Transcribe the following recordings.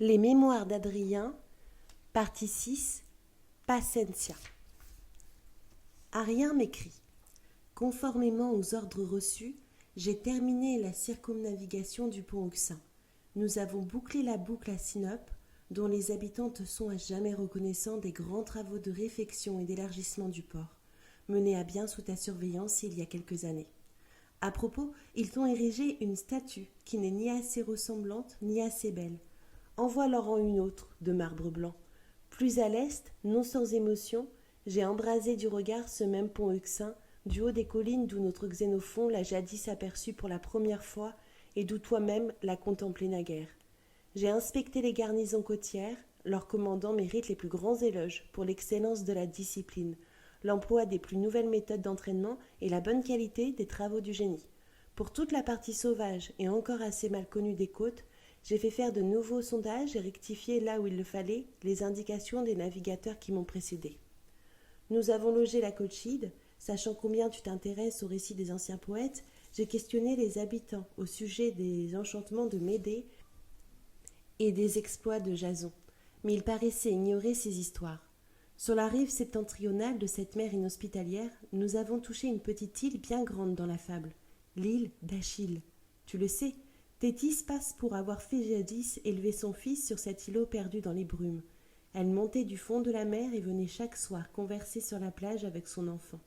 Les mémoires d'Adrien, partie 6, Pacentia. Arien m'écrit. Conformément aux ordres reçus, j'ai terminé la circumnavigation du pont Euxin. Nous avons bouclé la boucle à Sinope, dont les habitants te sont à jamais reconnaissants des grands travaux de réfection et d'élargissement du port, menés à bien sous ta surveillance il y a quelques années. À propos, ils t'ont érigé une statue qui n'est ni assez ressemblante ni assez belle. Envoie-leur-en une autre, de marbre blanc. Plus à l'est, non sans émotion, j'ai embrasé du regard ce même pont Euxin, du haut des collines d'où notre Xénophon l'a jadis aperçu pour la première fois et d'où toi-même l'as contemplé naguère. J'ai inspecté les garnisons côtières, leurs commandants méritent les plus grands éloges pour l'excellence de la discipline, l'emploi des plus nouvelles méthodes d'entraînement et la bonne qualité des travaux du génie. Pour toute la partie sauvage et encore assez mal connue des côtes, j'ai fait faire de nouveaux sondages et rectifié là où il le fallait les indications des navigateurs qui m'ont précédé. Nous avons logé la Colchide, sachant combien tu t'intéresses aux récits des anciens poètes, j'ai questionné les habitants au sujet des enchantements de Médée et des exploits de Jason, mais ils paraissaient ignorer ces histoires. Sur la rive septentrionale de cette mer inhospitalière, nous avons touché une petite île bien grande dans la fable, l'île d'Achille. Tu le sais, Thétis passe pour avoir fait jadis élever son fils sur cet îlot perdu dans les brumes. Elle montait du fond de la mer et venait chaque soir converser sur la plage avec son enfant.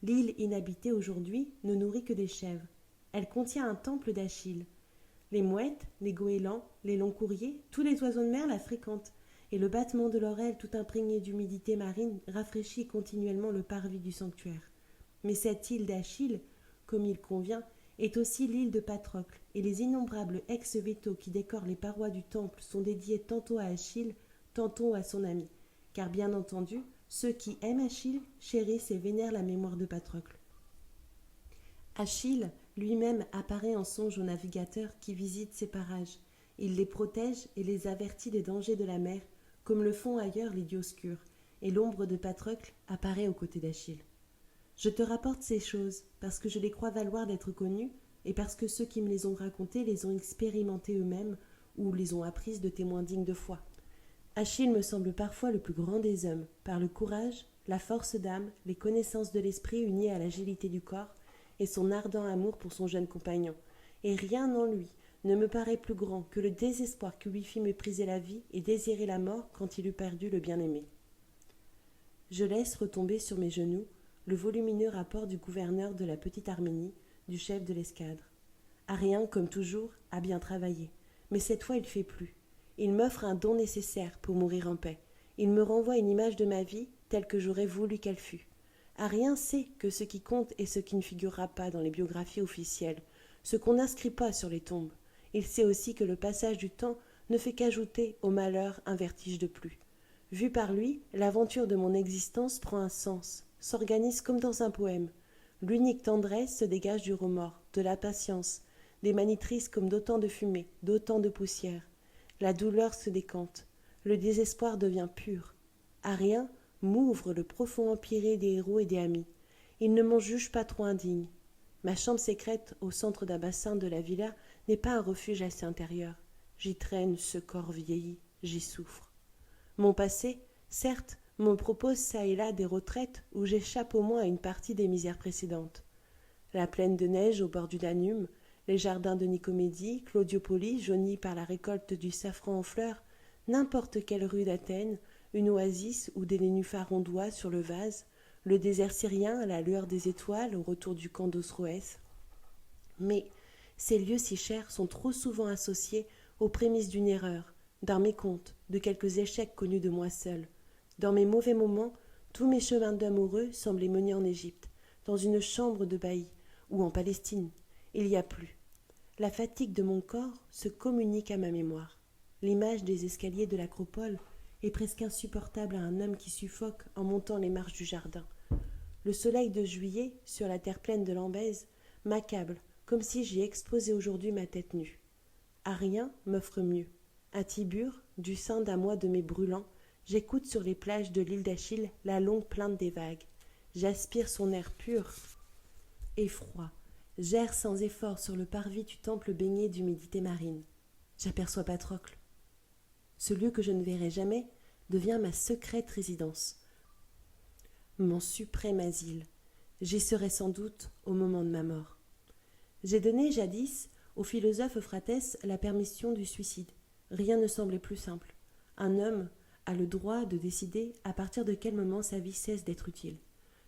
L'île inhabitée aujourd'hui ne nourrit que des chèvres. Elle contient un temple d'Achille. Les mouettes, les goélands, les longs courriers, tous les oiseaux de mer la fréquentent, et le battement de leur aile tout imprégné d'humidité marine rafraîchit continuellement le parvis du sanctuaire. Mais cette île d'Achille, comme il convient, est aussi l'île de Patrocle, et les innombrables ex-vétos qui décorent les parois du temple sont dédiés tantôt à Achille, tantôt à son ami, car bien entendu, ceux qui aiment Achille chérissent et vénèrent la mémoire de Patrocle. Achille lui-même apparaît en songe aux navigateurs qui visitent ces parages. Il les protège et les avertit des dangers de la mer, comme le font ailleurs les Dioscures, et l'ombre de Patrocle apparaît aux côtés d'Achille. Je te rapporte ces choses parce que je les crois valoir d'être connues et parce que ceux qui me les ont racontées les ont expérimentées eux-mêmes ou les ont apprises de témoins dignes de foi. Achille me semble parfois le plus grand des hommes, par le courage, la force d'âme, les connaissances de l'esprit unies à l'agilité du corps et son ardent amour pour son jeune compagnon. Et rien en lui ne me paraît plus grand que le désespoir qui lui fit mépriser la vie et désirer la mort quand il eut perdu le bien-aimé. Je laisse retomber sur mes genoux le volumineux rapport du gouverneur de la petite Arménie, du chef de l'escadre. Arien, comme toujours, a bien travaillé, mais cette fois il fait plus. Il m'offre un don nécessaire pour mourir en paix. Il me renvoie une image de ma vie telle que j'aurais voulu qu'elle fût. Arien sait que ce qui compte est ce qui ne figurera pas dans les biographies officielles, ce qu'on n'inscrit pas sur les tombes. Il sait aussi que le passage du temps ne fait qu'ajouter au malheur un vertige de plus. Vu par lui, l'aventure de mon existence prend un sens, s'organise comme dans un poème. L'unique tendresse se dégage du remords, de la patience, des manitrices comme d'autant de fumée, d'autant de poussière. La douleur se décante, le désespoir devient pur. Arien m'ouvre le profond empyrée des héros et des amis. Il ne m'en juge pas trop indigne. Ma chambre sécrète au centre d'un bassin de la villa n'est pas un refuge assez intérieur. J'y traîne ce corps vieilli, j'y souffre. Mon passé, certes, me propose çà et là des retraites où j'échappe au moins à une partie des misères précédentes. La plaine de neige au bord du Danube, les jardins de Nicomédie, Claudiopolis jaunis par la récolte du safran en fleurs, n'importe quelle rue d'Athènes, une oasis où des nénuphars ondoient sur le vase, le désert syrien à la lueur des étoiles au retour du camp d'Osroès. Mais ces lieux si chers sont trop souvent associés aux prémices d'une erreur, d'un mécompte, de quelques échecs connus de moi seul. Dans mes mauvais moments, tous mes chemins d'amoureux semblaient mener en Égypte, dans une chambre de bailli, ou en Palestine. Il y a plus. La fatigue de mon corps se communique à ma mémoire. L'image des escaliers de l'acropole est presque insupportable à un homme qui suffoque en montant les marches du jardin. Le soleil de juillet, sur la terre pleine de Lambèse, m'accable, comme si j'y exposais aujourd'hui ma tête nue. Arien m'offre mieux. À Tibur, du sein d'un mois de mai brûlant, j'écoute sur les plages de l'île d'Achille la longue plainte des vagues. J'aspire son air pur et froid. J'erre sans effort sur le parvis du temple baigné d'humidité marine. J'aperçois Patrocle. ce lieu que je ne verrai jamais, devient ma secrète résidence, mon suprême asile. J'y serai sans doute au moment de ma mort. J'ai donné jadis au philosophe Euphrate la permission du suicide. Rien ne semblait plus simple. Un homme a le droit de décider à partir de quel moment sa vie cesse d'être utile.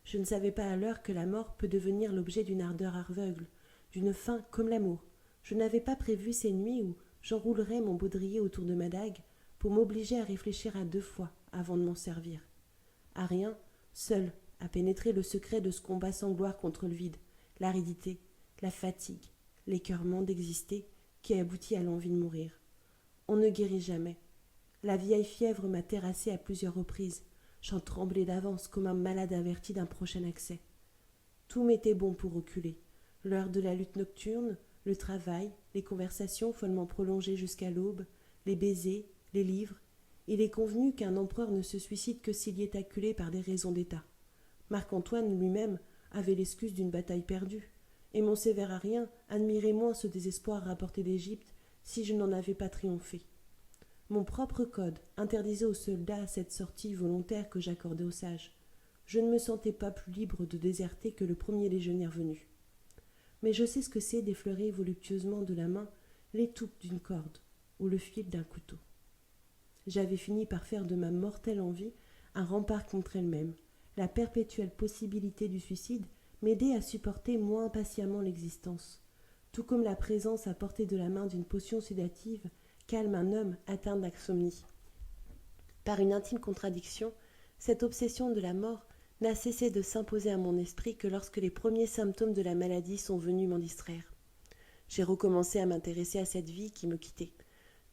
Je ne savais pas alors que la mort peut devenir l'objet d'une ardeur aveugle, d'une faim comme l'amour. Je n'avais pas prévu ces nuits où j'enroulerais mon baudrier autour de ma dague pour m'obliger à réfléchir à 2 fois avant de m'en servir. À rien, seul, à pénétrer le secret de ce combat sans gloire contre le vide, l'aridité, la fatigue, l'écœurement d'exister qui aboutit à l'envie de mourir. On ne guérit jamais. La vieille fièvre m'a terrassé à plusieurs reprises. J'en tremblais d'avance comme un malade averti d'un prochain accès. Tout m'était bon pour reculer. L'heure de la lutte nocturne, le travail, les conversations follement prolongées jusqu'à l'aube, les baisers, les livres. Il est convenu qu'un empereur ne se suicide que s'il y est acculé par des raisons d'État. Marc-Antoine lui-même avait l'excuse d'une bataille perdue, et mon sévérarien admirait moins ce désespoir rapporté d'Égypte si je n'en avais pas triomphé. Mon propre code interdisait aux soldats cette sortie volontaire que j'accordais aux sages. Je ne me sentais pas plus libre de déserter que le premier légionnaire venu. Mais je sais ce que c'est d'effleurer voluptueusement de la main l'étoupe d'une corde ou le fil d'un couteau. J'avais fini par faire de ma mortelle envie un rempart contre elle-même. La perpétuelle possibilité du suicide m'aidait à supporter moins patiemment l'existence, tout comme la présence à portée de la main d'une potion sédative calme un homme atteint d'insomnie. Par une intime contradiction, cette obsession de la mort n'a cessé de s'imposer à mon esprit que lorsque les premiers symptômes de la maladie sont venus m'en distraire. J'ai recommencé à m'intéresser à cette vie qui me quittait.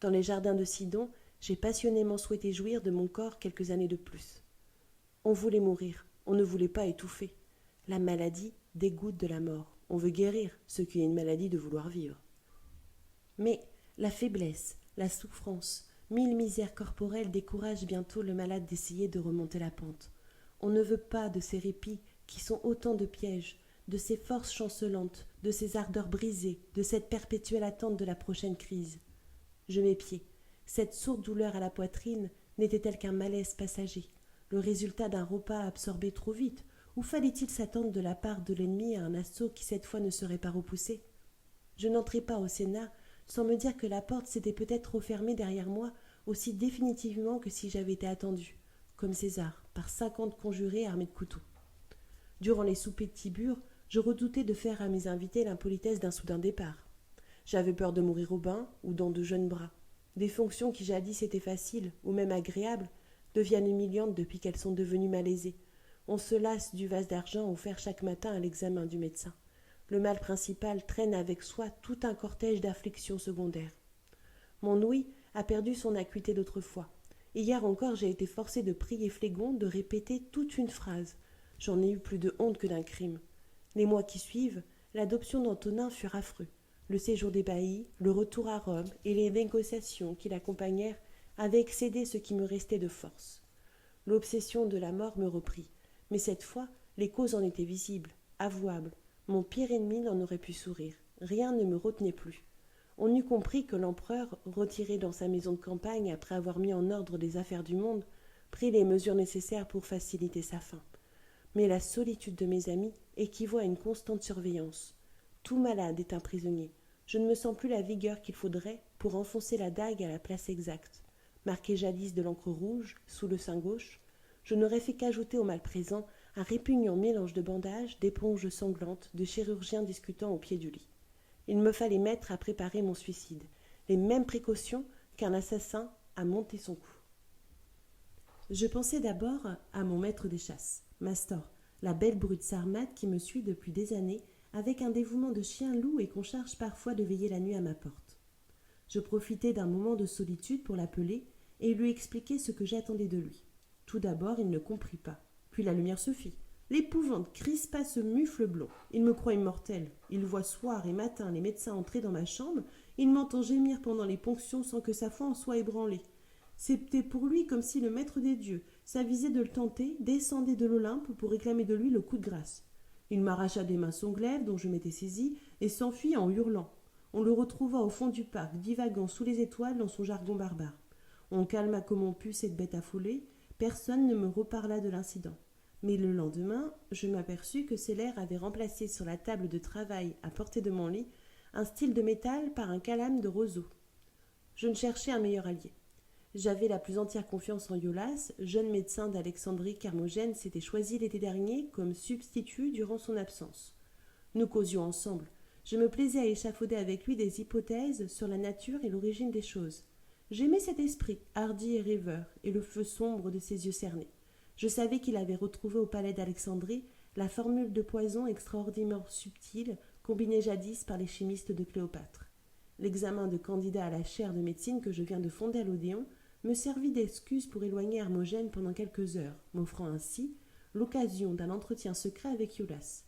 Dans les jardins de Sidon, j'ai passionnément souhaité jouir de mon corps quelques années de plus. On voulait mourir, on ne voulait pas étouffer. La maladie dégoûte de la mort. On veut guérir, ce qui est une maladie de vouloir vivre. Mais la faiblesse, la souffrance, 1000 misères corporelles découragent bientôt le malade d'essayer de remonter la pente. On ne veut pas de ces répits qui sont autant de pièges, de ces forces chancelantes, de ces ardeurs brisées, de cette perpétuelle attente de la prochaine crise. Je m'épiais. Cette sourde douleur à la poitrine n'était-elle qu'un malaise passager, le résultat d'un repas absorbé trop vite, ou fallait-il s'attendre de la part de l'ennemi à un assaut qui cette fois ne serait pas repoussé? Je n'entrai pas au Sénat sans me dire que la porte s'était peut-être refermée derrière moi aussi définitivement que si j'avais été attendu, comme César, par 50 conjurés armés de couteaux. Durant les soupers de Tibure, je redoutais de faire à mes invités l'impolitesse d'un soudain départ. J'avais peur de mourir au bain ou dans de jeunes bras. Des fonctions qui jadis étaient faciles ou même agréables deviennent humiliantes depuis qu'elles sont devenues malaisées. On se lasse du vase d'argent offert chaque matin à l'examen du médecin. Le mal principal traîne avec soi tout un cortège d'afflictions secondaires. Mon ouïe a perdu son acuité d'autrefois. Hier encore, j'ai été forcé de prier Flégon de répéter toute une phrase. J'en ai eu plus de honte que d'un crime. Les mois qui suivent, l'adoption d'Antonin fut affreux. Le séjour des baillis, le retour à Rome et les négociations qui l'accompagnèrent avaient excédé ce qui me restait de force. L'obsession de la mort me reprit, mais cette fois, les causes en étaient visibles, avouables. Mon pire ennemi n'en aurait pu sourire. Rien ne me retenait plus. On eût compris que l'empereur, retiré dans sa maison de campagne après avoir mis en ordre les affaires du monde, prit les mesures nécessaires pour faciliter sa fin. Mais la solitude de mes amis équivaut à une constante surveillance. Tout malade est un prisonnier. Je ne me sens plus la vigueur qu'il faudrait pour enfoncer la dague à la place exacte. Marqué jadis de l'encre rouge, sous le sein gauche, je n'aurais fait qu'ajouter au mal présent un répugnant mélange de bandages, d'éponges sanglantes, de chirurgiens discutant au pied du lit. Il me fallait mettre à préparer mon suicide, les mêmes précautions qu'un assassin à monter son coup. Je pensais d'abord à mon maître des chasses, Mastor, la belle brute sarmate qui me suit depuis des années avec un dévouement de chien-loup et qu'on charge parfois de veiller la nuit à ma porte. Je profitai d'un moment de solitude pour l'appeler et lui expliquer ce que j'attendais de lui. Tout d'abord, il ne comprit pas. Puis la lumière se fit. L'épouvante crispa ce mufle blond. Il me croit immortel. Il voit soir et matin les médecins entrer dans ma chambre. Il m'entend gémir pendant les ponctions sans que sa foi en soit ébranlée. C'était pour lui comme si le maître des dieux s'avisait de le tenter, descendait de l'Olympe pour réclamer de lui le coup de grâce. Il m'arracha des mains son glaive dont je m'étais saisi et s'enfuit en hurlant. On le retrouva au fond du parc, divagant sous les étoiles dans son jargon barbare. On calma comme on put cette bête affolée, personne ne me reparla de l'incident. Mais le lendemain, je m'aperçus que Seller avait remplacé sur la table de travail à portée de mon lit un style de métal par un calame de roseau. Je ne cherchais un meilleur allié. J'avais la plus entière confiance en Iolas, jeune médecin d'Alexandrie qu'Hermogène s'était choisi l'été dernier comme substitut durant son absence. Nous causions ensemble. Je me plaisais à échafauder avec lui des hypothèses sur la nature et l'origine des choses. J'aimais cet esprit, hardi et rêveur, et le feu sombre de ses yeux cernés. Je savais qu'il avait retrouvé au palais d'Alexandrie la formule de poison extraordinairement subtile combinée jadis par les chimistes de Cléopâtre. L'examen de candidat à la chaire de médecine que je viens de fonder à l'Odéon me servit d'excuse pour éloigner Hermogène pendant quelques heures, m'offrant ainsi l'occasion d'un entretien secret avec Iolas.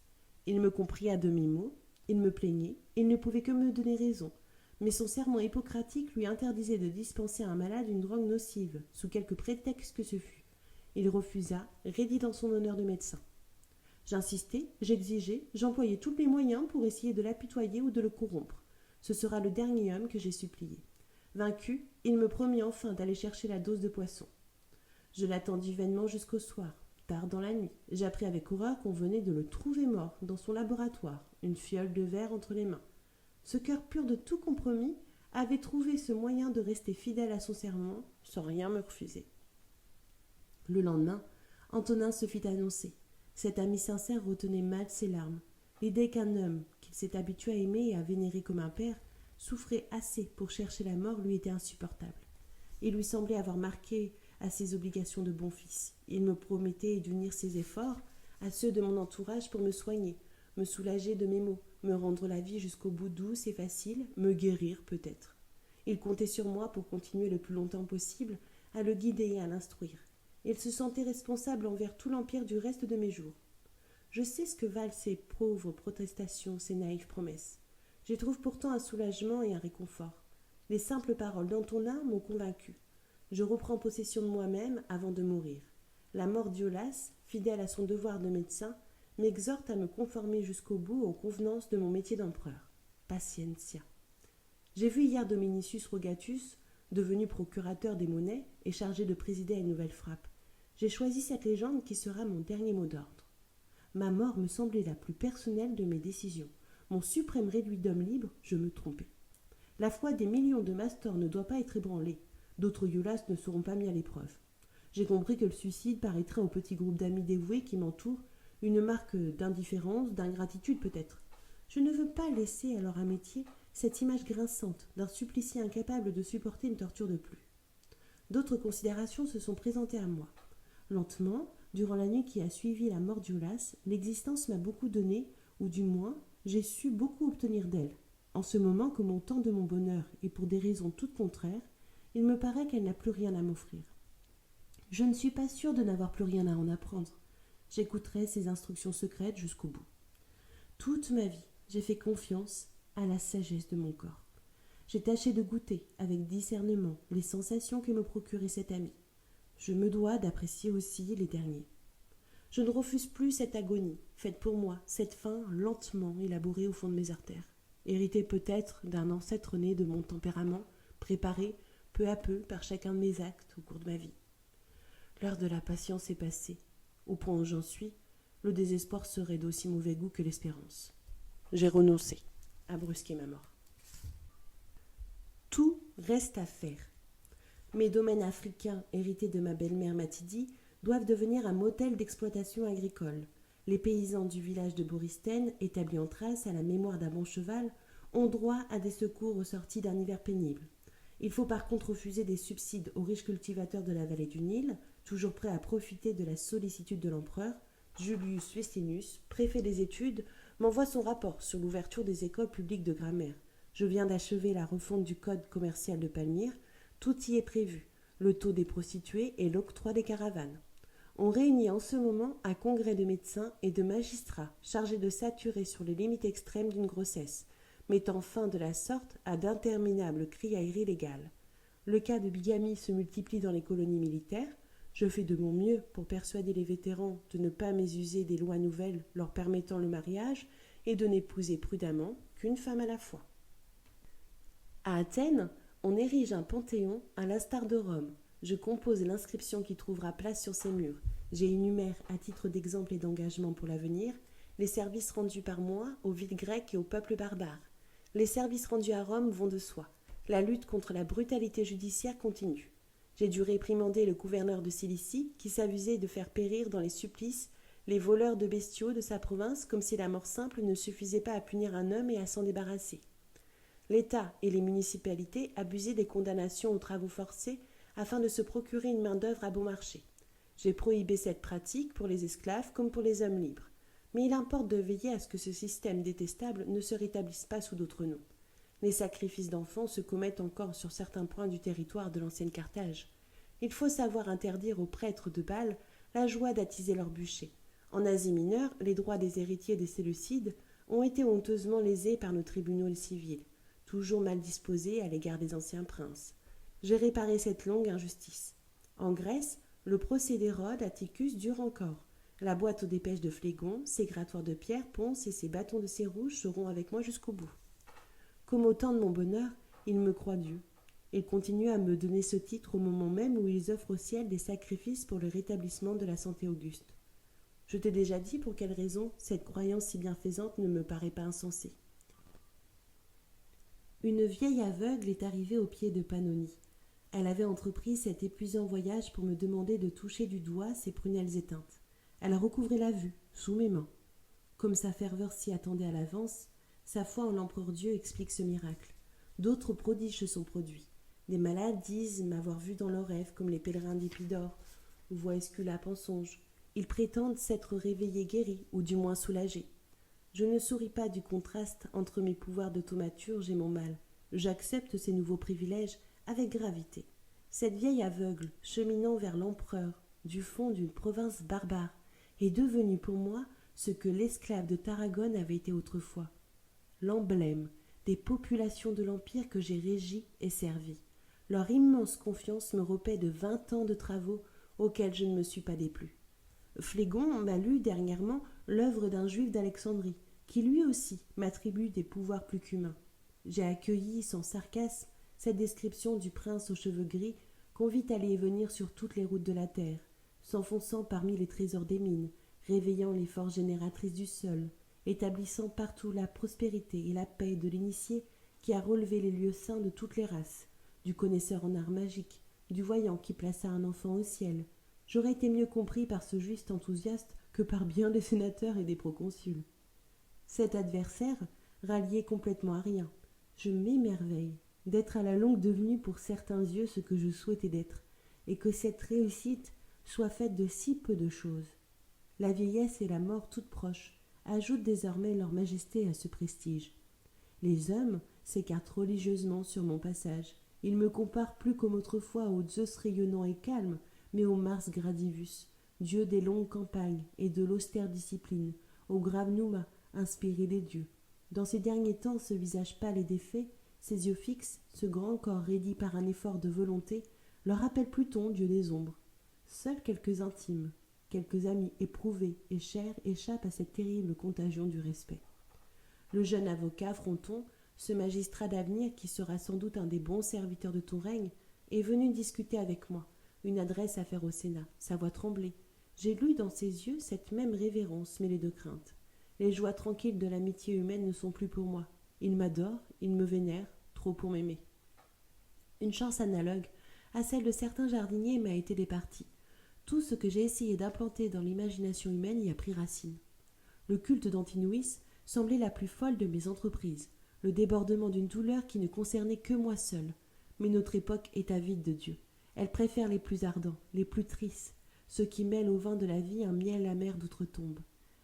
Il me comprit à demi-mot, il me plaignait, il ne pouvait que me donner raison, mais son serment hippocratique lui interdisait de dispenser à un malade une drogue nocive, sous quelque prétexte que ce fût. Il refusa, raidi dans son honneur de médecin. J'insistai, j'exigeai, j'employai tous mes moyens pour essayer de l'apitoyer ou de le corrompre. Ce sera le dernier homme que j'ai supplié. Vaincu, il me promit enfin d'aller chercher la dose de poisson. Je l'attendis vainement jusqu'au soir. Tard dans la nuit, j'appris avec horreur qu'on venait de le trouver mort dans son laboratoire, une fiole de verre entre les mains. Ce cœur pur de tout compromis avait trouvé ce moyen de rester fidèle à son serment sans rien me refuser. Le lendemain, Antonin se fit annoncer. Cet ami sincère retenait mal ses larmes. L'idée qu'un homme, qu'il s'est habitué à aimer et à vénérer comme un père, souffrait assez pour chercher la mort lui était insupportable. Il lui semblait avoir marqué à ses obligations de bon fils. Il me promettait d'unir ses efforts à ceux de mon entourage pour me soigner, me soulager de mes maux, me rendre la vie jusqu'au bout douce et facile, me guérir peut-être. Il comptait sur moi pour continuer le plus longtemps possible à le guider et à l'instruire. Il se sentait responsable envers tout l'empire du reste de mes jours. Je sais ce que valent ces pauvres protestations, ces naïves promesses. J'y trouve pourtant un soulagement et un réconfort. Les simples paroles d'Antonin m'ont convaincu. Je reprends possession de moi-même avant de mourir. La mort d'Iolas, fidèle à son devoir de médecin, m'exhorte à me conformer jusqu'au bout aux convenances de mon métier d'empereur. Patientia. J'ai vu hier Dominicius Rogatus, devenu procurateur des monnaies et chargé de présider à une nouvelle frappe. J'ai choisi cette légende qui sera mon dernier mot d'ordre. Ma mort me semblait la plus personnelle de mes décisions. Mon suprême réduit d'homme libre, je me trompais. La foi des millions de mastors ne doit pas être ébranlée. D'autres Iolas ne seront pas mis à l'épreuve. J'ai compris que le suicide paraîtrait au petit groupe d'amis dévoués qui m'entourent une marque d'indifférence, d'ingratitude peut-être. Je ne veux pas laisser à leur amitié cette image grinçante d'un supplicié incapable de supporter une torture de plus. D'autres considérations se sont présentées à moi. Lentement, durant la nuit qui a suivi la mort d'Iolas, l'existence m'a beaucoup donné, ou du moins, j'ai su beaucoup obtenir d'elle. En ce moment, comme au temps de mon bonheur, et pour des raisons toutes contraires, il me paraît qu'elle n'a plus rien à m'offrir. Je ne suis pas sûre de n'avoir plus rien à en apprendre. J'écouterai ses instructions secrètes jusqu'au bout. Toute ma vie, j'ai fait confiance à la sagesse de mon corps. J'ai tâché de goûter, avec discernement, les sensations que me procurait cet ami. Je me dois d'apprécier aussi les derniers. Je ne refuse plus cette agonie, faite pour moi, cette faim lentement élaborée au fond de mes artères, héritée peut-être d'un ancêtre né de mon tempérament, préparé peu à peu par chacun de mes actes au cours de ma vie. L'heure de la patience est passée. Au point où j'en suis, le désespoir serait d'aussi mauvais goût que l'espérance. J'ai renoncé à brusquer ma mort. Tout reste à faire. Mes domaines africains, hérités de ma belle-mère Mathilde, doivent devenir un modèle d'exploitation agricole. Les paysans du village de Boristène, établis en trace à la mémoire d'un bon cheval, ont droit à des secours au sorti d'un hiver pénible. Il faut par contre refuser des subsides aux riches cultivateurs de la vallée du Nil, toujours prêts à profiter de la sollicitude de l'empereur. Julius Licinius, préfet des études, m'envoie son rapport sur l'ouverture des écoles publiques de grammaire. Je viens d'achever la refonte du code commercial de Palmyre. Tout y est prévu, le taux des prostituées et l'octroi des caravanes. On réunit en ce moment un congrès de médecins et de magistrats chargés de statuer sur les limites extrêmes d'une grossesse, mettant fin de la sorte à d'interminables criailleries légales. Le cas de bigamie se multiplie dans les colonies militaires. Je fais de mon mieux pour persuader les vétérans de ne pas mésuser des lois nouvelles leur permettant le mariage et de n'épouser prudemment qu'une femme à la fois. À Athènes, On érige un panthéon à l'instar de Rome. Je compose l'inscription qui trouvera place sur ces murs. J'énumère, à titre d'exemple et d'engagement pour l'avenir, les services rendus par moi aux villes grecques et aux peuples barbares. Les services rendus à Rome vont de soi. La lutte contre la brutalité judiciaire continue. J'ai dû réprimander le gouverneur de Cilicie qui s'amusait de faire périr dans les supplices les voleurs de bestiaux de sa province comme si la mort simple ne suffisait pas à punir un homme et à s'en débarrasser. L'État et les municipalités abusaient des condamnations aux travaux forcés afin de se procurer une main-d'œuvre à bon marché. J'ai prohibé cette pratique pour les esclaves comme pour les hommes libres. Mais il importe de veiller à ce que ce système détestable ne se rétablisse pas sous d'autres noms. Les sacrifices d'enfants se commettent encore sur certains points du territoire de l'ancienne Carthage. Il faut savoir interdire aux prêtres de Baal la joie d'attiser leur bûcher. En Asie mineure, les droits des héritiers des Séleucides ont été honteusement lésés par nos tribunaux civils, toujours mal disposés à l'égard des anciens princes. J'ai réparé cette longue injustice. En Grèce, le procès d'Hérode Atticus dure encore. La boîte aux dépêches de Phlégon, ses grattoirs de pierre, Ponce et ses bâtons de cire rouge seront avec moi jusqu'au bout. Comme au temps de mon bonheur, ils me croient Dieu. Ils continuent à me donner ce titre au moment même où ils offrent au ciel des sacrifices pour le rétablissement de la santé auguste. Je t'ai déjà dit pour quelle raison cette croyance si bienfaisante ne me paraît pas insensée. Une vieille aveugle est arrivée au pied de Pannonie. Elle avait entrepris cet épuisant voyage pour me demander de toucher du doigt ses prunelles éteintes. Elle a recouvré la vue, sous mes mains. Comme sa ferveur s'y attendait à l'avance, sa foi en l'empereur Dieu explique ce miracle. D'autres prodiges se sont produits. Des malades disent m'avoir vu dans leurs rêves, comme les pèlerins d'Épidore, ou voient Esculape en songe. Ils prétendent s'être réveillés guéris, ou du moins soulagés. Je ne souris pas du contraste entre mes pouvoirs de thaumaturge et mon mal. J'accepte ces nouveaux privilèges avec gravité. Cette vieille aveugle, cheminant vers l'empereur du fond d'une province barbare, est devenue pour moi ce que l'esclave de Tarragone avait été autrefois, l'emblème des populations de l'Empire que j'ai régi et servi. Leur immense confiance me repaît de 20 ans de travaux auxquels je ne me suis pas déplu. Phlégon m'a lu dernièrement l'œuvre d'un juif d'Alexandrie, qui lui aussi m'attribue des pouvoirs plus qu'humains. J'ai accueilli sans sarcasme cette description du prince aux cheveux gris qu'on vit aller et venir sur toutes les routes de la terre, s'enfonçant parmi les trésors des mines, réveillant les forces génératrices du sol, établissant partout la prospérité et la paix de l'initié qui a relevé les lieux saints de toutes les races, du connaisseur en arts magiques, du voyant qui plaça un enfant au ciel. J'aurais été mieux compris par ce juste enthousiaste que par bien des sénateurs et des proconsuls. Cet adversaire ralliait complètement à rien. Je m'émerveille d'être à la longue devenu pour certains yeux ce que je souhaitais d'être, et que cette réussite soit faite de si peu de choses. La vieillesse et la mort toutes proches ajoutent désormais leur majesté à ce prestige. Les hommes s'écartent religieusement sur mon passage. Ils me comparent plus comme autrefois au Zeus rayonnant et calme, mais au Mars Gradivus, dieu des longues campagnes et de l'austère discipline, au grave Nouma, inspiré des dieux. Dans ces derniers temps, ce visage pâle et défait, ces yeux fixes, ce grand corps raidi par un effort de volonté, leur rappelle Pluton, dieu des ombres. Seuls quelques intimes, quelques amis éprouvés et chers échappent à cette terrible contagion du respect. Le jeune avocat Fronton, ce magistrat d'avenir qui sera sans doute un des bons serviteurs de ton règne, est venu discuter avec moi, une adresse à faire au Sénat. Sa voix tremblait. J'ai lu dans ses yeux cette même révérence mêlée de crainte. Les joies tranquilles de l'amitié humaine ne sont plus pour moi. Il m'adore, il me vénère, trop pour m'aimer. Une chance analogue à celle de certains jardiniers m'a été départie. Tout ce que j'ai essayé d'implanter dans l'imagination humaine y a pris racine. Le culte d'Antinous semblait la plus folle de mes entreprises, le débordement d'une douleur qui ne concernait que moi seul. Mais notre époque est avide de Dieu. Elle préfère les plus ardents, les plus tristes, ceux qui mêlent au vin de la vie un miel amer d'outre-tombe.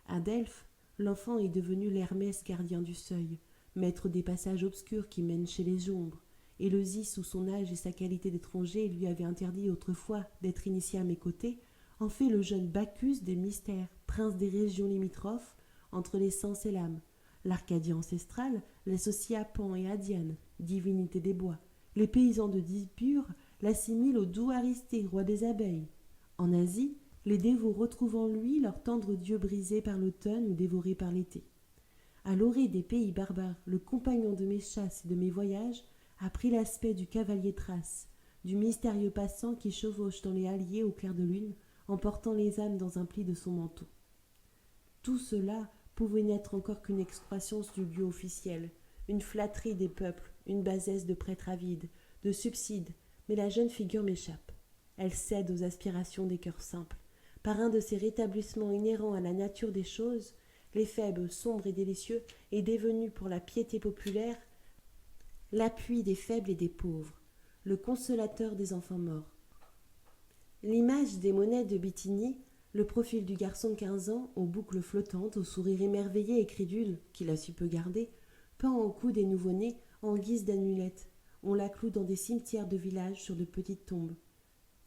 À Delphes, l'enfant est devenu l'Hermès gardien du seuil, maître des passages obscurs qui mènent chez les ombres, et le Zis, sous son âge et sa qualité d'étranger, lui avait interdit autrefois d'être initié à mes côtés, en fait le jeune Bacchus des mystères, prince des régions limitrophes, entre les sens et l'âme. L'Arcadie ancestral l'associe à Pan et à Diane, divinité des bois. Les paysans de Dipure l'assimilent au doux Aristée, roi des abeilles. En Asie, les dévots retrouvent en lui leur tendre dieu brisé par l'automne ou dévoré par l'été. À l'orée des pays barbares, le compagnon de mes chasses et de mes voyages, a pris l'aspect du cavalier Thrace, du mystérieux passant qui chevauche dans les halliers au clair de lune, en portant les âmes dans un pli de son manteau. Tout cela pouvait n'être encore qu'une excroissance du lieu officiel, une flatterie des peuples, une bassesse de prêtres avides, de subsides, mais la jeune figure m'échappe. Elle cède aux aspirations des cœurs simples. Par un de ces rétablissements inhérents à la nature des choses, l'éphébe sombre et délicieux est devenu pour la piété populaire l'appui des faibles et des pauvres, le consolateur des enfants morts. L'image des monnaies de Bithynie, le profil du garçon de 15 ans, aux boucles flottantes, au sourire émerveillé et crédule, qu'il a si peu gardé, pend au cou des nouveau-nés en guise d'amulette. On la cloue dans des cimetières de village sur de petites tombes.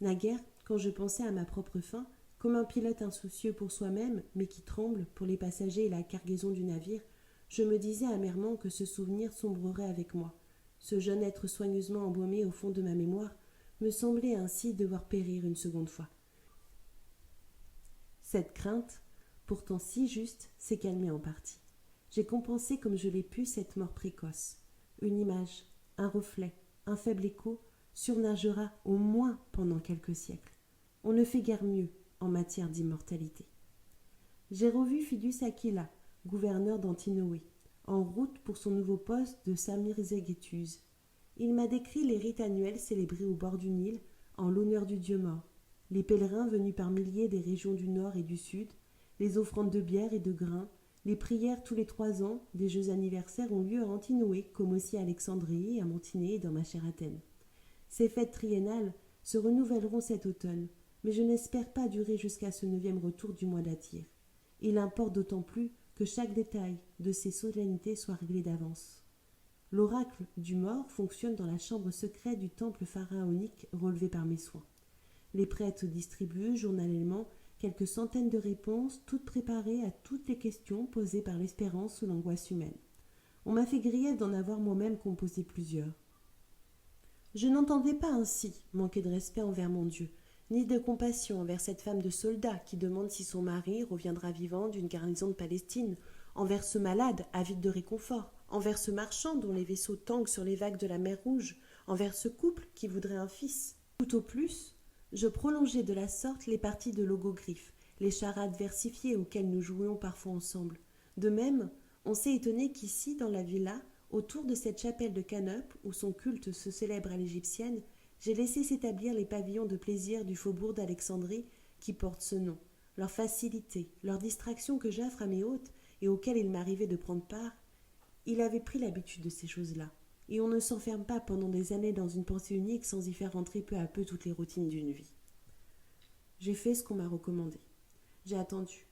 Naguère, quand je pensais à ma propre fin, comme un pilote insoucieux pour soi-même, mais qui tremble pour les passagers et la cargaison du navire, je me disais amèrement que ce souvenir sombrerait avec moi. Ce jeune être soigneusement embaumé au fond de ma mémoire me semblait ainsi devoir périr une seconde fois. Cette crainte, pourtant si juste, s'est calmée en partie. J'ai compensé comme je l'ai pu cette mort précoce. Une image, un reflet, un faible écho surnagera au moins pendant quelques siècles. On ne fait guère mieux en matière d'immortalité. J'ai revu Fidus Aquila, gouverneur d'Antinoé, en route pour son nouveau poste de Samirzegetus. Il m'a décrit les rites annuels célébrés au bord du Nil en l'honneur du dieu mort, les pèlerins venus par milliers des régions du nord et du sud, les offrandes de bière et de grains, les prières tous les 3 ans des jeux anniversaires ont lieu à Antinoé, comme aussi à Alexandrie, à Mantinée et dans ma chère Athènes. Ces fêtes triennales se renouvelleront cet automne, mais je n'espère pas durer jusqu'à ce 9e retour du mois d'Atyr. Il importe d'autant plus que chaque détail de ces solennités soit réglé d'avance. L'oracle du mort fonctionne dans la chambre secrète du temple pharaonique relevé par mes soins. Les prêtres distribuent journalièrement quelques centaines de réponses, toutes préparées à toutes les questions posées par l'espérance ou l'angoisse humaine. On m'a fait grief d'en avoir moi-même composé plusieurs. Je n'entendais pas ainsi manquer de respect envers mon Dieu, ni de compassion envers cette femme de soldat qui demande si son mari reviendra vivant d'une garnison de Palestine, envers ce malade avide de réconfort, envers ce marchand dont les vaisseaux tanguent sur les vagues de la mer Rouge, envers ce couple qui voudrait un fils. Tout au plus, je prolongeais de la sorte les parties de logogriphe, les charades versifiées auxquelles nous jouions parfois ensemble. De même, on s'est étonné qu'ici, dans la villa, autour de cette chapelle de Canope, où son culte se célèbre à l'égyptienne, j'ai laissé s'établir les pavillons de plaisir du faubourg d'Alexandrie qui portent ce nom. Leur facilité, leur distraction que j'offre à mes hôtes et auxquelles il m'arrivait de prendre part, il avait pris l'habitude de ces choses-là. Et on ne s'enferme pas pendant des années dans une pensée unique sans y faire entrer peu à peu toutes les routines d'une vie. J'ai fait ce qu'on m'a recommandé. J'ai attendu.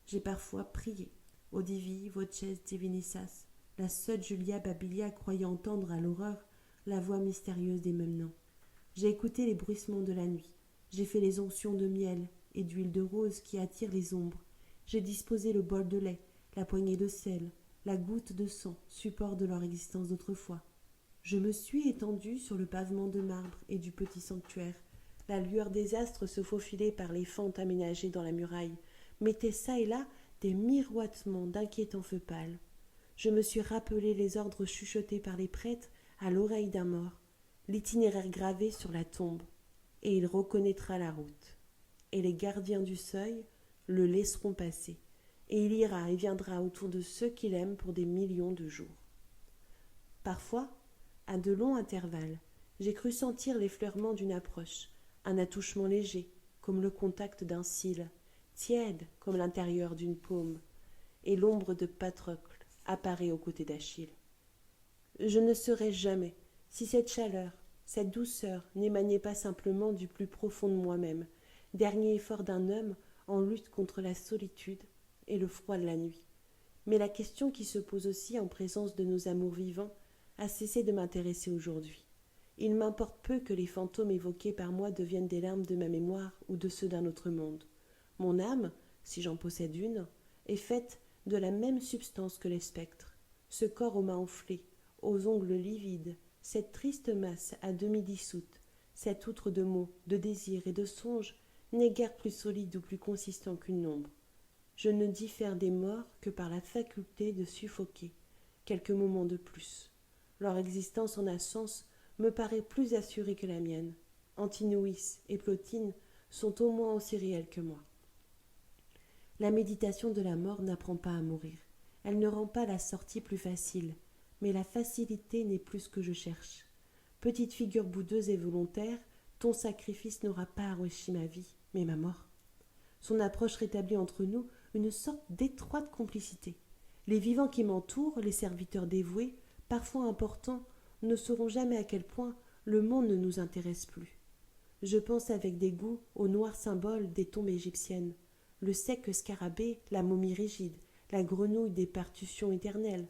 J'ai parfois prié. Odivi, voces divinissas, la sœur Julia Babilia croyait entendre à l'horreur la voix mystérieuse des mêmes noms. J'ai écouté les bruissements de la nuit. J'ai fait les onctions de miel et d'huile de rose qui attirent les ombres. J'ai disposé le bol de lait, la poignée de sel, la goutte de sang, support de leur existence d'autrefois. Je me suis étendue sur le pavement de marbre et du petit sanctuaire. La lueur des astres se faufilait par les fentes aménagées dans la muraille, mettait çà et là des miroitements d'inquiétants feux pâles. Je me suis rappelé les ordres chuchotés par les prêtres à l'oreille d'un mort, l'itinéraire gravé sur la tombe, et il reconnaîtra la route. Et les gardiens du seuil le laisseront passer, et il ira et viendra autour de ceux qu'il aime pour des millions de jours. Parfois, à de longs intervalles, j'ai cru sentir l'effleurement d'une approche, un attouchement léger, comme le contact d'un cil, tiède comme l'intérieur d'une paume, et l'ombre de Patrocle apparaît aux côtés d'Achille. Je ne saurais jamais si cette chaleur, cette douceur n'émanait pas simplement du plus profond de moi-même, dernier effort d'un homme en lutte contre la solitude et le froid de la nuit. Mais la question qui se pose aussi en présence de nos amours vivants a cessé de m'intéresser aujourd'hui. Il m'importe peu que les fantômes évoqués par moi deviennent des larmes de ma mémoire ou de ceux d'un autre monde. Mon âme, si j'en possède une, est faite de la même substance que les spectres. Ce corps aux mains enflées, aux ongles livides, cette triste masse à demi dissoute, cette outre de mots, de désirs et de songes n'est guère plus solide ou plus consistant qu'une ombre. Je ne diffère des morts que par la faculté de suffoquer quelques moments de plus. Leur existence en absence me paraît plus assurée que la mienne. Antinouis et Plotine sont au moins aussi réels que moi. La méditation de la mort n'apprend pas à mourir. Elle ne rend pas la sortie plus facile, mais la facilité n'est plus ce que je cherche. Petite figure boudeuse et volontaire, ton sacrifice n'aura pas enrichi ma vie, mais ma mort. Son approche rétablit entre nous une sorte d'étroite complicité. Les vivants qui m'entourent, les serviteurs dévoués, parfois importants, ne sauront jamais à quel point le monde ne nous intéresse plus. Je pense avec dégoût aux noirs symboles des tombes égyptiennes, le sec scarabée, la momie rigide, la grenouille des partitions éternelles.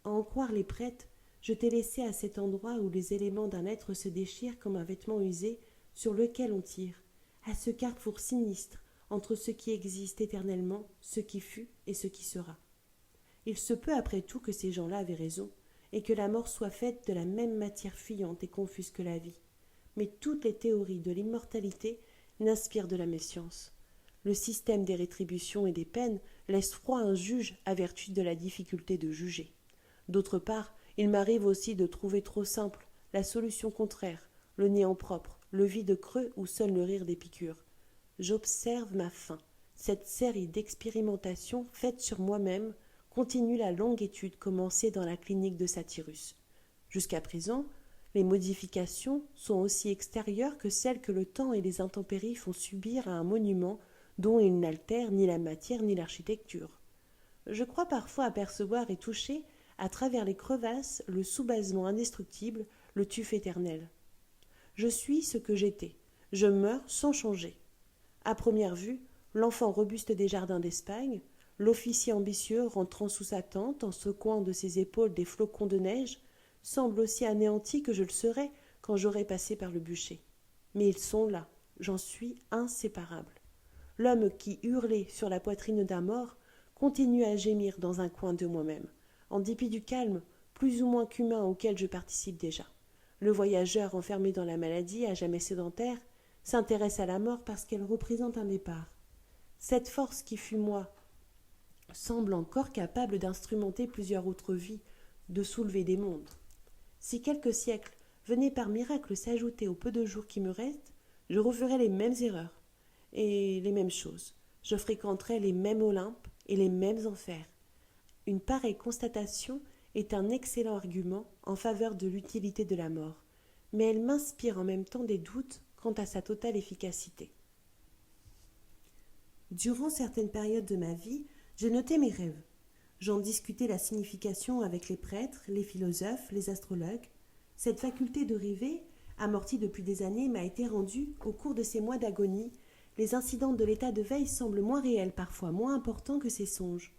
À en croire les prêtres, je t'ai laissé à cet endroit où les éléments d'un être se déchirent comme un vêtement usé sur lequel on tire, à ce carrefour sinistre entre ce qui existe éternellement, ce qui fut et ce qui sera. Il se peut après tout que ces gens-là avaient raison, et que la mort soit faite de la même matière fuyante et confuse que la vie. Mais toutes les théories de l'immortalité n'inspirent de la méfiance. Le système des rétributions et des peines laisse froid un juge à vertu de la difficulté de juger. D'autre part, il m'arrive aussi de trouver trop simple la solution contraire, le néant propre, le vide creux où seul le rire des piqûres. J'observe ma fin. Cette série d'expérimentations faites sur moi-même continue la longue étude commencée dans la clinique de Satyrus. Jusqu'à présent, les modifications sont aussi extérieures que celles que le temps et les intempéries font subir à un monument dont ils n'altèrent ni la matière ni l'architecture. Je crois parfois apercevoir et toucher, à travers les crevasses, le soubassement indestructible, le tuf éternel. Je suis ce que j'étais. Je meurs sans changer. À première vue, l'enfant robuste des jardins d'Espagne, l'officier ambitieux rentrant sous sa tente en secouant de ses épaules des flocons de neige, semble aussi anéanti que je le serais quand j'aurais passé par le bûcher. Mais ils sont là, j'en suis inséparable. L'homme qui hurlait sur la poitrine d'un mort continue à gémir dans un coin de moi-même, en dépit du calme, plus ou moins qu'humain auquel je participe déjà. Le voyageur enfermé dans la maladie, à jamais sédentaire, s'intéresse à la mort parce qu'elle représente un départ. Cette force qui fut moi semble encore capable d'instrumenter plusieurs autres vies, de soulever des mondes. Si quelques siècles venaient par miracle s'ajouter aux peu de jours qui me restent, je referais les mêmes erreurs et les mêmes choses. Je fréquenterais les mêmes Olympes et les mêmes enfers. Une pareille constatation est un excellent argument en faveur de l'utilité de la mort, mais elle m'inspire en même temps des doutes quant à sa totale efficacité. Durant certaines périodes de ma vie, j'ai noté mes rêves. J'en discutais la signification avec les prêtres, les philosophes, les astrologues. Cette faculté de rêver, amortie depuis des années, m'a été rendue, au cours de ces mois d'agonie. Les incidents de l'état de veille semblent moins réels, parfois moins importants que ces songes.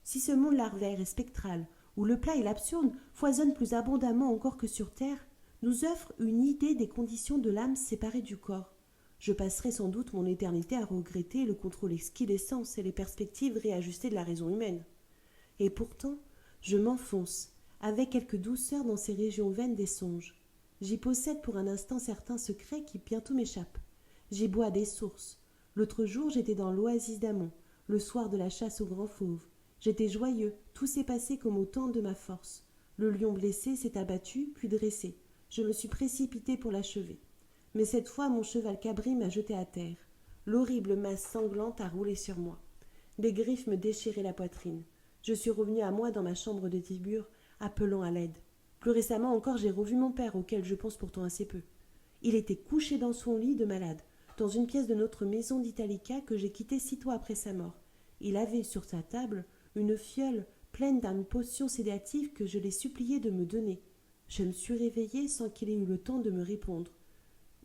Si ce monde larvaire et spectral, où le plat et l'absurde foisonnent plus abondamment encore que sur terre, nous offre une idée des conditions de l'âme séparée du corps, je passerai sans doute mon éternité à regretter le contrôle exquis des sens et les perspectives réajustées de la raison humaine. Et pourtant, je m'enfonce, avec quelque douceur dans ces régions vaines des songes. J'y possède pour un instant certains secrets qui bientôt m'échappent. J'y bois à des sources. L'autre jour, j'étais dans l'oasis d'Amon, le soir de la chasse aux grands fauves. J'étais joyeux, tout s'est passé comme au temps de ma force. Le lion blessé s'est abattu, puis dressé. Je me suis précipité pour l'achever. Mais cette fois, mon cheval cabri m'a jeté à terre. L'horrible masse sanglante a roulé sur moi. Des griffes me déchiraient la poitrine. Je suis revenu à moi dans ma chambre de Tibur, appelant à l'aide. Plus récemment encore, j'ai revu mon père, auquel je pense pourtant assez peu. Il était couché dans son lit de malade, dans une pièce de notre maison d'Italica que j'ai quittée sitôt après sa mort. Il avait sur sa table une fiole pleine d'une potion sédative que je l'ai supplié de me donner. Je me suis réveillée sans qu'il ait eu le temps de me répondre.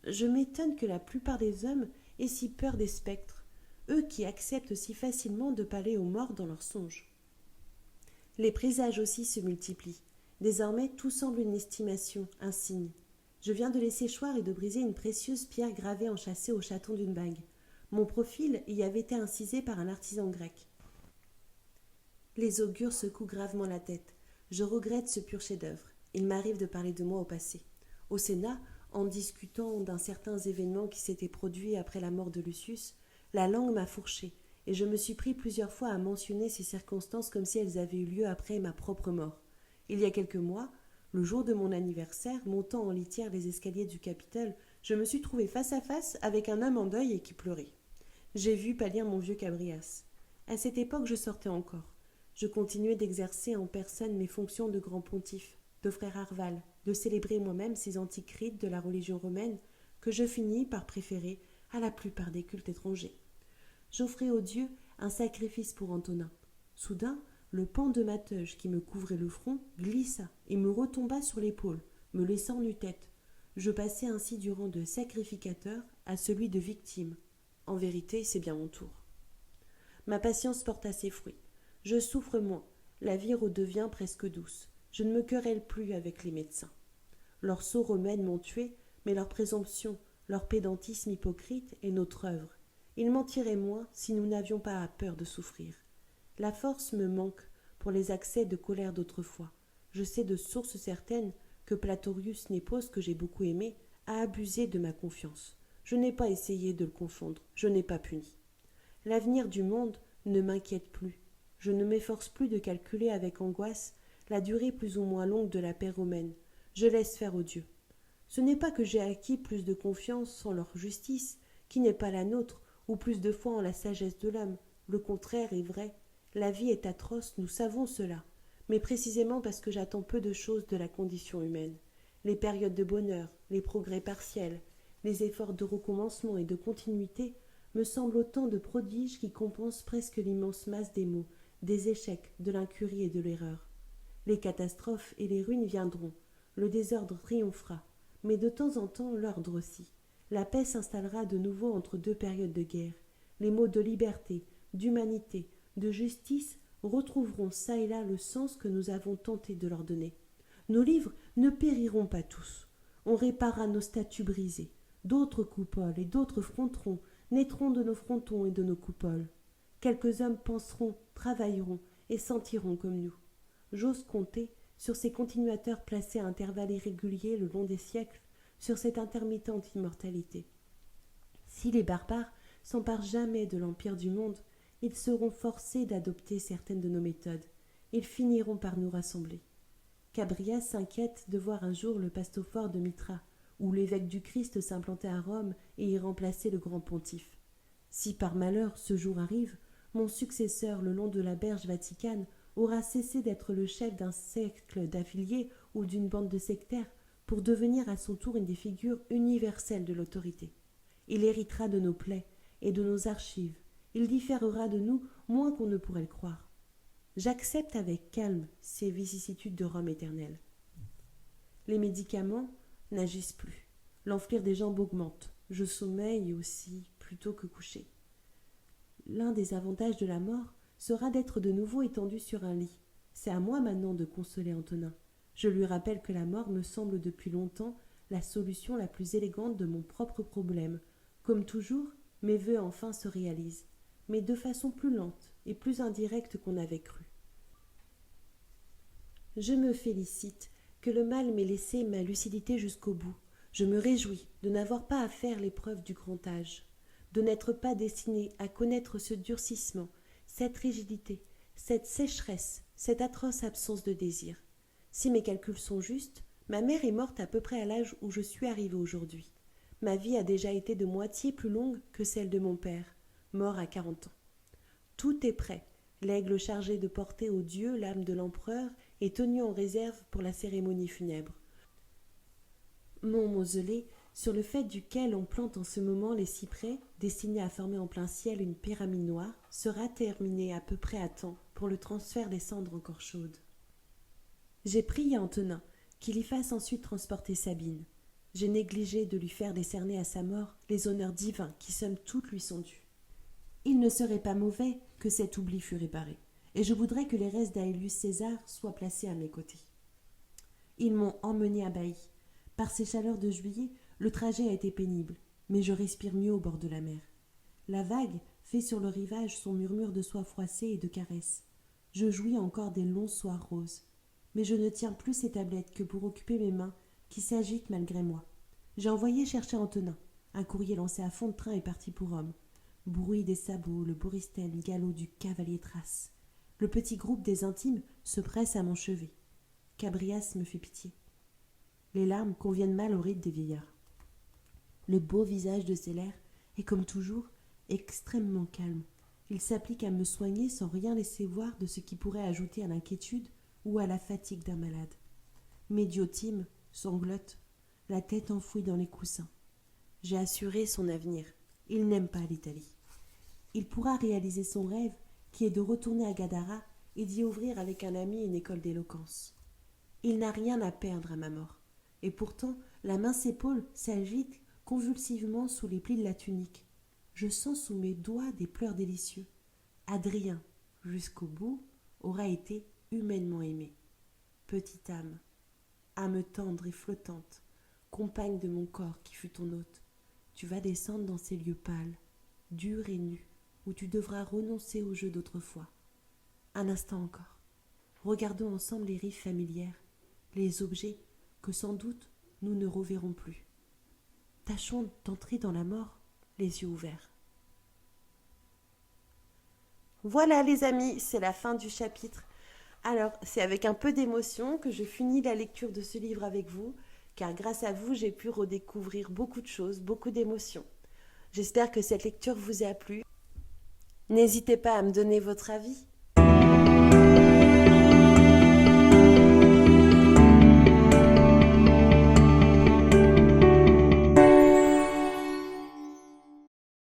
Je m'étonne que la plupart des hommes aient si peur des spectres, eux qui acceptent si facilement de parler aux morts dans leurs songes. Les présages aussi se multiplient. Désormais, tout semble une estimation, un signe. Je viens de laisser choir et de briser une précieuse pierre gravée enchâssée au chaton d'une bague. Mon profil y avait été incisé par un artisan grec. Les augures secouent gravement la tête. Je regrette ce pur chef-d'œuvre. Il m'arrive de parler de moi au passé. Au Sénat, en discutant d'un certain événement qui s'était produit après la mort de Lucius, la langue m'a fourché, et je me suis pris plusieurs fois à mentionner ces circonstances comme si elles avaient eu lieu après ma propre mort. Il y a quelques mois, Le jour de mon anniversaire, montant en litière les escaliers du Capitole, je me suis trouvée face à face avec un homme en deuil et qui pleurait. J'ai vu pâlir mon vieux Cabrias. À cette époque, je sortais encore. Je continuais d'exercer en personne mes fonctions de grand pontife, de frère Arval, de célébrer moi-même ces antiques rites de la religion romaine que je finis par préférer à la plupart des cultes étrangers. J'offrais aux dieux un sacrifice pour Antonin. Soudain, le pan de ma teuge qui me couvrait le front glissa et me retomba sur l'épaule, me laissant nu-tête. Je passai ainsi du rang de sacrificateur à celui de victime. En vérité, c'est bien mon tour. Ma patience porta ses fruits. Je souffre moins, la vie redevient presque douce. Je ne me querelle plus avec les médecins. Leurs sots remèdes m'ont tué, mais leur présomption, leur pédantisme hypocrite est notre œuvre. Ils mentiraient moins si nous n'avions pas peur de souffrir. La force me manque pour les accès de colère d'autrefois. Je sais de source certaine que Platorius Népos, que j'ai beaucoup aimé, a abusé de ma confiance. Je n'ai pas essayé de le confondre, je n'ai pas puni. L'avenir du monde ne m'inquiète plus. Je ne m'efforce plus de calculer avec angoisse la durée plus ou moins longue de la paix romaine. Je laisse faire aux dieux. Ce n'est pas que j'ai acquis plus de confiance en leur justice, qui n'est pas la nôtre, ou plus de foi en la sagesse de l'homme. Le contraire est vrai. La vie est atroce, nous savons cela, mais précisément parce que j'attends peu de choses de la condition humaine. Les périodes de bonheur, les progrès partiels, les efforts de recommencement et de continuité me semblent autant de prodiges qui compensent presque l'immense masse des maux, des échecs, de l'incurie et de l'erreur. Les catastrophes et les ruines viendront, le désordre triomphera, mais de temps en temps l'ordre aussi. La paix s'installera de nouveau entre deux périodes de guerre. Les mots de liberté, d'humanité, de justice retrouveront çà et là le sens que nous avons tenté de leur donner. Nos livres ne périront pas tous. On réparera nos statues brisées. D'autres coupoles et d'autres fronterons naîtront de nos frontons et de nos coupoles. Quelques hommes penseront, travailleront et sentiront comme nous. J'ose compter sur ces continuateurs placés à intervalles irréguliers le long des siècles, sur cette intermittente immortalité. Si les barbares s'emparent jamais de l'empire du monde, ils seront forcés d'adopter certaines de nos méthodes. Ils finiront par nous rassembler. Cabrias s'inquiète de voir un jour le pastophore de Mitra, où l'évêque du Christ s'implanter à Rome et y remplacer le grand pontife. Si par malheur ce jour arrive, mon successeur le long de la berge vaticane aura cessé d'être le chef d'un cercle d'affiliés ou d'une bande de sectaires pour devenir à son tour une des figures universelles de l'autorité. Il héritera de nos plaies et de nos archives. Il différera de nous moins qu'on ne pourrait le croire. J'accepte avec calme ces vicissitudes de Rome éternelle. Les médicaments n'agissent plus. L'enflure des jambes augmente. Je sommeille aussi plutôt que couché. L'un des avantages de la mort sera d'être de nouveau étendu sur un lit. C'est à moi maintenant de consoler Antonin. Je lui rappelle que la mort me semble depuis longtemps la solution la plus élégante de mon propre problème. Comme toujours, mes vœux enfin se réalisent, mais de façon plus lente et plus indirecte qu'on avait cru. Je me félicite que le mal m'ait laissé ma lucidité jusqu'au bout. Je me réjouis de n'avoir pas à faire l'épreuve du grand âge, de n'être pas destiné à connaître ce durcissement, cette rigidité, cette sécheresse, cette atroce absence de désir. Si mes calculs sont justes, ma mère est morte à peu près à l'âge où je suis arrivé aujourd'hui. Ma vie a déjà été de moitié plus longue que celle de mon père, mort à 40 ans. Tout est prêt. L'aigle chargé de porter aux dieux l'âme de l'empereur est tenu en réserve pour la cérémonie funèbre. Mon mausolée, sur le faîte duquel on plante en ce moment les cyprès, destinés à former en plein ciel une pyramide noire, sera terminé à peu près à temps pour le transfert des cendres encore chaudes. J'ai prié Antonin qu'il y fasse ensuite transporter Sabine. J'ai négligé de lui faire décerner à sa mort les honneurs divins qui somme toute lui sont dus. Il ne serait pas mauvais que cet oubli fût réparé, et je voudrais que les restes d'Aelius César soient placés à mes côtés. Ils m'ont emmené à Bailly. Par ces chaleurs de juillet, le trajet a été pénible, mais je respire mieux au bord de la mer. La vague fait sur le rivage son murmure de soie froissée et de caresses. Je jouis encore des longs soirs roses, mais je ne tiens plus ces tablettes que pour occuper mes mains qui s'agitent malgré moi. J'ai envoyé chercher Antonin. Un courrier lancé à fond de train est parti pour Rome. Bruit des sabots, le boristel, galop du cavalier Thrace. Le petit groupe des intimes se presse à mon chevet. Cabrias me fait pitié. Les larmes conviennent mal au rite des vieillards. Le beau visage de Seller est, comme toujours, extrêmement calme. Il s'applique à me soigner sans rien laisser voir de ce qui pourrait ajouter à l'inquiétude ou à la fatigue d'un malade. Médiotime, sanglote, la tête enfouie dans les coussins. J'ai assuré son avenir. Il n'aime pas l'Italie. Il pourra réaliser son rêve, qui est de retourner à Gadara et d'y ouvrir avec un ami une école d'éloquence. Il n'a rien à perdre à ma mort. Et pourtant, la mince épaule s'agite convulsivement sous les plis de la tunique. Je sens sous mes doigts des pleurs délicieux. Adrien, jusqu'au bout, aura été humainement aimé. Petite âme tendre et flottante, compagne de mon corps qui fut ton hôte, tu vas descendre dans ces lieux pâles, durs et nus, où tu devras renoncer au jeu d'autrefois. Un instant encore. Regardons ensemble les rives familières, les objets que sans doute nous ne reverrons plus. Tâchons d'entrer dans la mort les yeux ouverts. Voilà les amis, c'est la fin du chapitre. Alors, c'est avec un peu d'émotion que je finis la lecture de ce livre avec vous, car grâce à vous, j'ai pu redécouvrir beaucoup de choses, beaucoup d'émotions. J'espère que cette lecture vous a plu. N'hésitez pas à me donner votre avis.